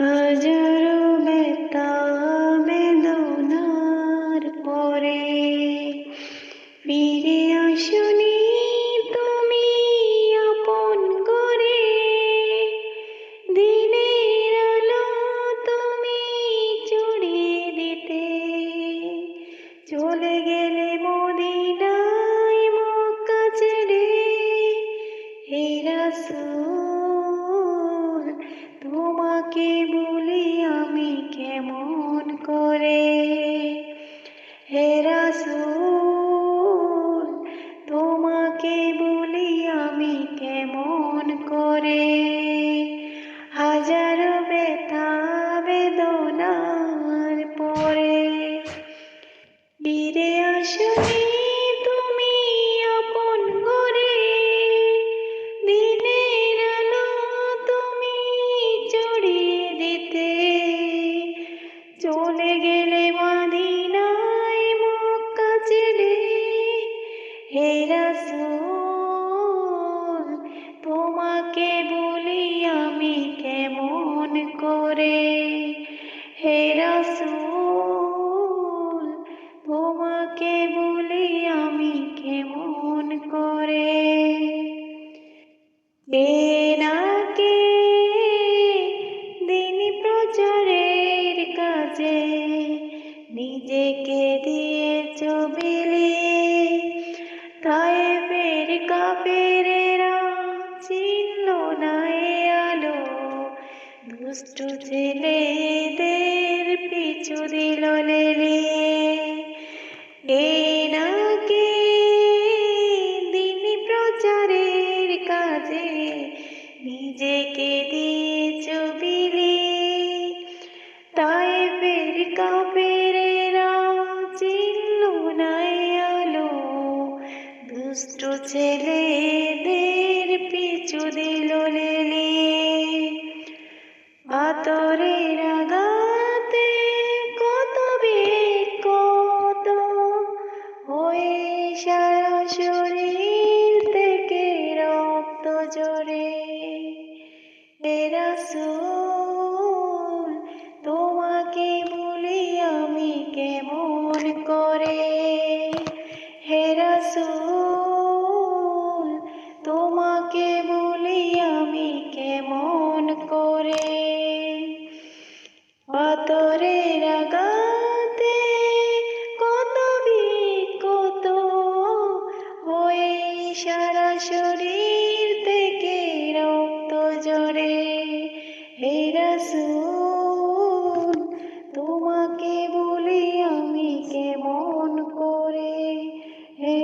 হাজারো ব্যথা বেদনার পরে ফিরে আসনি তুমি আপন করে। দিনের আলো তুমি ছড়িয়ে দিতে চলে গেলে মদিনায় মক্কা ছেড়ে। হে রাসূল তোমাকে বলি আমি কেমন করে। হে রাসূল তোমাকে বলি আমি কেমন করে। হাজারো ব্যথা বেদনার পরে ফিরে আসনি তুমি আপন করে। দিনের আলো তুমি ছড়িয়ে দিতে চলে গেলে মদিনায় মক্কা ছেড়ে। হে রাসূল তোমাকে বলি আমি কেমন করে। হে রাসূল তোমাকে বলি আমি কেমন করে। কে দিন প্রচারের কাজে নিজেকে দিয়েছ বিলিয়ে। তায়েফের কাফেরেরা চিনল না এ আলো, দুষ্টু ছেলেদের পিছু দিল লেলিয়ে। কে দিন প্রচারের কাজে নিজেকে দিয়েছ বিলিয়ে। তায়েফের কাফেরেরা চিনল না এ আলো, দুষ্টু ছেলেদের পিছু দিল লেলিয়ে। আতরের আঘাতে কত বিক্ষত হয়ে সারা শরীর থেকে রক্ত ঝরে। হে রাসূল তোমাকে বলি আমি কেমন করে। হে রাসূল তোমাকে বলি আমি কেমন করে। আতরের আঘাতে কত বিক্ষত হয়ে সারা শরীর থেকে রক্ত ঝরে। হে রাসূল তোমাকে বলি আমি কেমন করে। হে